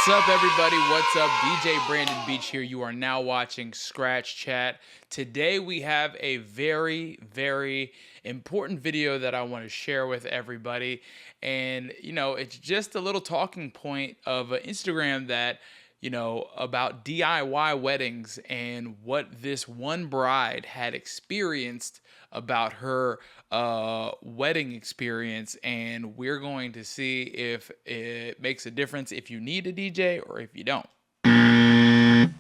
What's up, everybody? What's up? DJ Brandon Beach here. You are now watching Scratch Chat. Today we have a very, very important video that I want to share with everybody. And, it's just a little talking point of Instagram that, about DIY weddings and what this one bride had experienced about her wedding experience, and we're going to see if it makes a difference if you need a DJ or if you don't,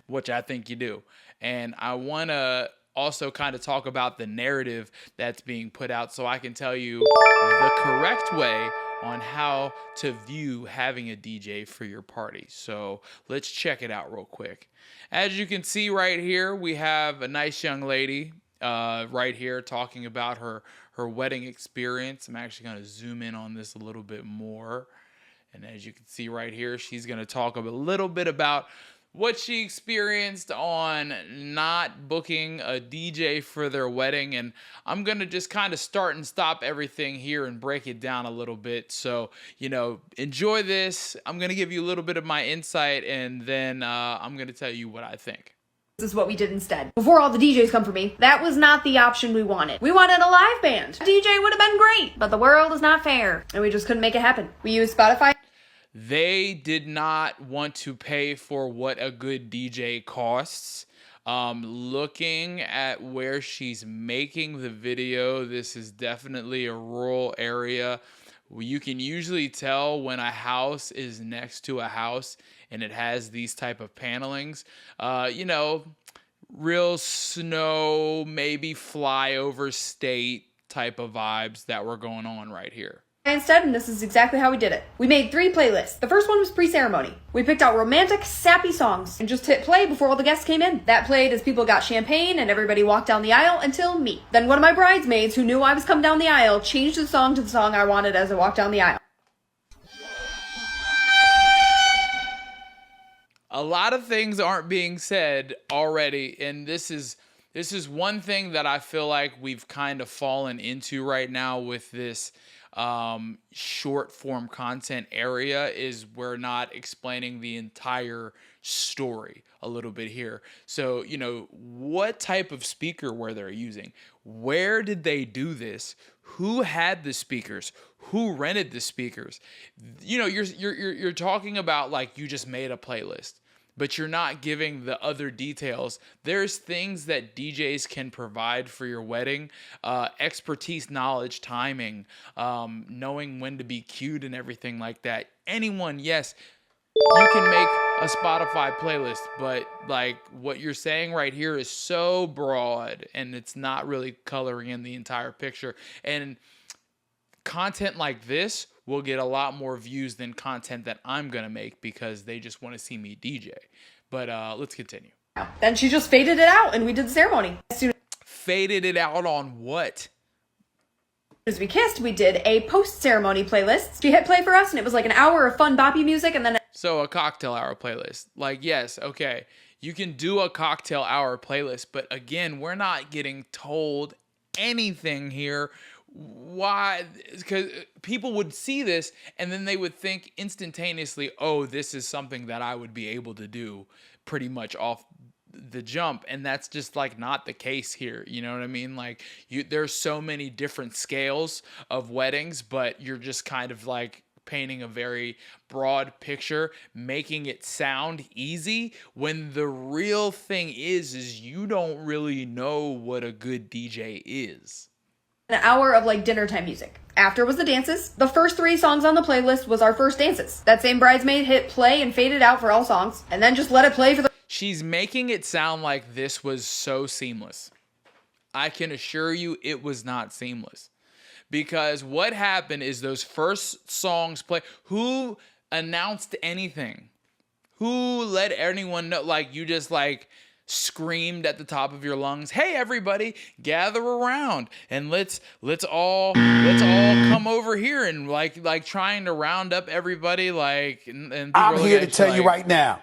which I think you do. And I want to also kind of talk about the narrative that's being put out so I can tell you the correct way on how to view having a DJ for your party. So let's check it out real quick. As you can see right here, we have a nice young lady right here talking about her wedding experience. I'm actually going to zoom in on this a little bit more. And as you can see right here, she's going to talk a little bit about what she experienced on not booking a DJ for their wedding. And I'm going to just kind of start and stop everything here and break it down a little bit. So, enjoy this. I'm going to give you a little bit of my insight, and then I'm going to tell you what I think. This is what we did instead. Before all the DJs come for me, that was not the option we wanted. We wanted a live band. A DJ would have been great, but the world is not fair, and we just couldn't make it happen. We used Spotify. They did not want to pay for what a good DJ costs. Looking at where she's making the video, this is definitely a rural area. You can usually tell when a house is next to a house and it has these type of panelings. Real snow, maybe flyover state type of vibes that were going on right here. Instead, and this is exactly how we did it. We made 3 playlists. The first one was pre-ceremony. We picked out romantic, sappy songs and just hit play before all the guests came in. That played as people got champagne and everybody walked down the aisle until me. Then one of my bridesmaids, who knew I was coming down the aisle, changed the song to the song I wanted as I walked down the aisle. A lot of things aren't being said already, and this is one thing that I feel like we've kind of fallen into right now with this short form content area, is we're not explaining the entire story a little bit here. So, what type of speaker were they using? Where did they do this? Who had the speakers? Who rented the speakers? You're talking about like you just made a playlist, but you're not giving the other details. There's things that DJs can provide for your wedding, expertise, knowledge, timing, knowing when to be cued and everything like that. Anyone, yes, you can make a Spotify playlist, but like what you're saying right here is so broad and it's not really coloring in the entire picture. And content like this will get a lot more views than content that I'm going to make because they just want to see me DJ. But let's continue. Then she just faded it out and we did the ceremony. As soon Faded it out on what? as we kissed, we did a post-ceremony playlist. She hit play for us and it was like an hour of fun boppy music, and then So a cocktail hour playlist. Like, yes, okay. You can do a cocktail hour playlist, but again, we're not getting told anything here. Why? Because people would see this and then they would think instantaneously, oh, this is something that I would be able to do pretty much off the jump. And that's just like not the case here. You know what I mean? Like there's so many different scales of weddings, but you're just kind of like painting a very broad picture, making it sound easy when the real thing is you don't really know what a good DJ is. an hour of like dinner time music. After was the dances. The first 3 songs on the playlist was our first dances. That same bridesmaid hit play and faded out for all songs, and then just let it play for the She's making it sound like this was so seamless. I can assure you it was not seamless. Because what happened is those first songs play. Who announced anything? Who let anyone know? Like, you just like screamed at the top of your lungs, "Hey everybody, gather around and let's all come over here," and like trying to round up everybody, like and I'm here to tell you right now,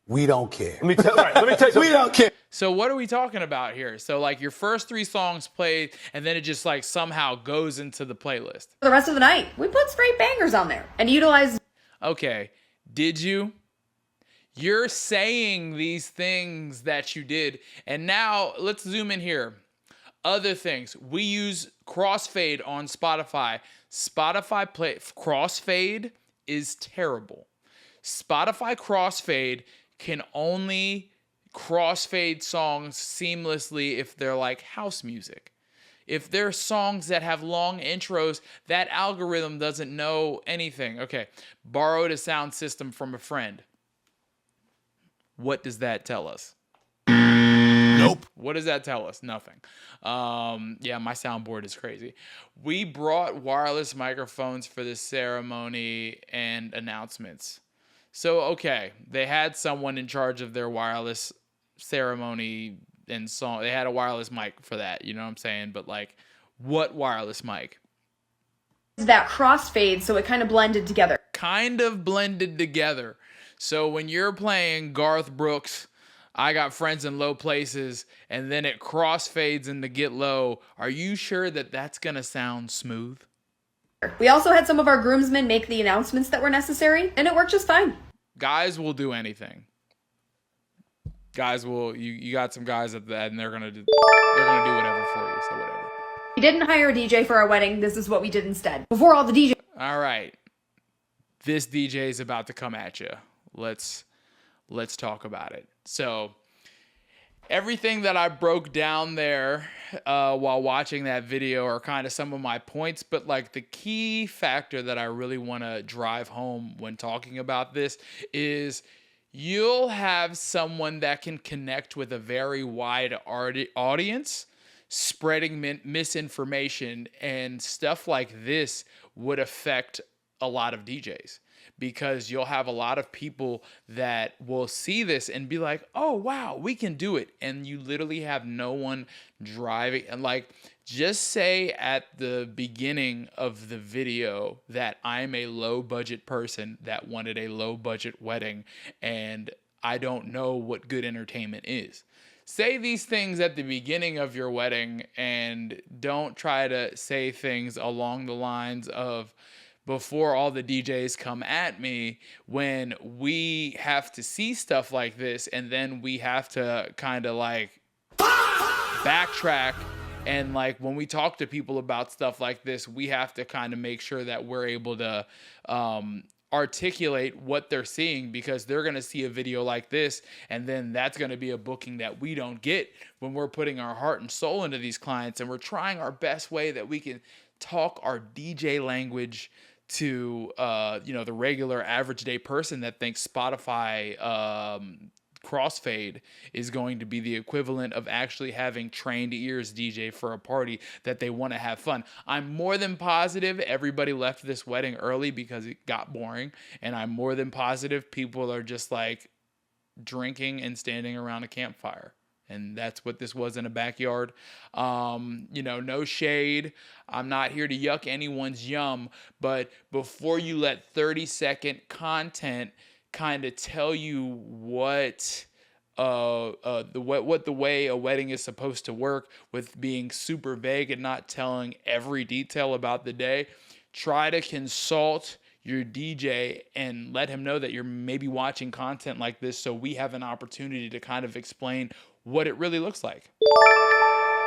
we don't care. Let me tell you something. We don't care. So what are we talking about here? So like your first 3 songs played and then it just like somehow goes into the playlist. rest of the night. We put straight bangers on there and utilized Okay, did you? You're saying these things that you did. And now let's zoom in here. Other things. We use crossfade on Spotify. Spotify play crossfade is terrible. Spotify crossfade can only crossfade songs seamlessly if they're like house music. If they're songs that have long intros, that algorithm doesn't know anything. Okay, borrowed a sound system from a friend. What does that tell us? Nope. What does that tell us? Nothing. Yeah, my soundboard is crazy. We brought wireless microphones for this ceremony and announcements. So, okay, they had someone in charge of their wireless ceremony and song. They had a wireless mic for that, you know what I'm saying? But like, what wireless mic? That crossfade, so it kind of blended together. Kind of blended together. So when you're playing Garth Brooks, I Got Friends in Low Places, and then it crossfades into Get Low, are you sure that that's going to sound smooth? We also had some of our groomsmen make the announcements that were necessary, and it worked just fine. Guys will do anything. Guys will, you got some guys at that, and they're gonna do whatever for you, so whatever. We didn't hire a DJ for our wedding. This is what we did instead. Before all the DJ. All right, this DJ is about to come at you. Let's talk about it. So everything that I broke down there while watching that video are kind of some of my points, but like the key factor that I really want to drive home when talking about this is you'll have someone that can connect with a very wide audience, spreading misinformation, and stuff like this would affect a lot of DJs. Because you'll have a lot of people that will see this and be like, oh, wow, we can do it. And you literally have no one driving. And like, just say at the beginning of the video that I'm a low budget person that wanted a low budget wedding and I don't know what good entertainment is. Say these things at the beginning of your wedding and don't try to say things along the lines of, before all the DJs come at me, when we have to see stuff like this and then we have to kind of like backtrack. And like when we talk to people about stuff like this, we have to kind of make sure that we're able to articulate what they're seeing, because they're going to see a video like this and then that's going to be a booking that we don't get when we're putting our heart and soul into these clients and we're trying our best way that we can talk our DJ language to the regular average day person that thinks Spotify crossfade is going to be the equivalent of actually having trained ears DJ for a party that they want to have fun. I'm more than positive everybody left this wedding early because it got boring, and I'm more than positive people are just like drinking and standing around a campfire. And that's what this was in a backyard. No shade. I'm not here to yuck anyone's yum. But before you let 30-second content kind of tell you what the way a wedding is supposed to work, with being super vague and not telling every detail about the day, try to consult your DJ and let him know that you're maybe watching content like this, so we have an opportunity to kind of explain what it really looks like.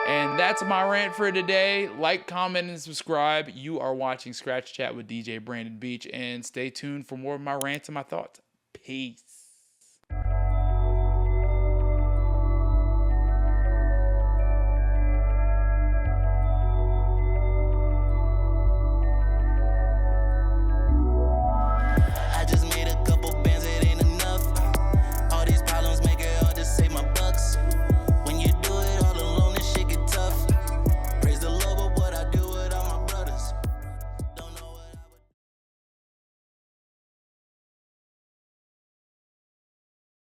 And that's my rant for today. Like, comment, and subscribe. You are watching Scratch Chat with DJ Brandon Beach, and stay tuned for more of my rants and my thoughts. Peace.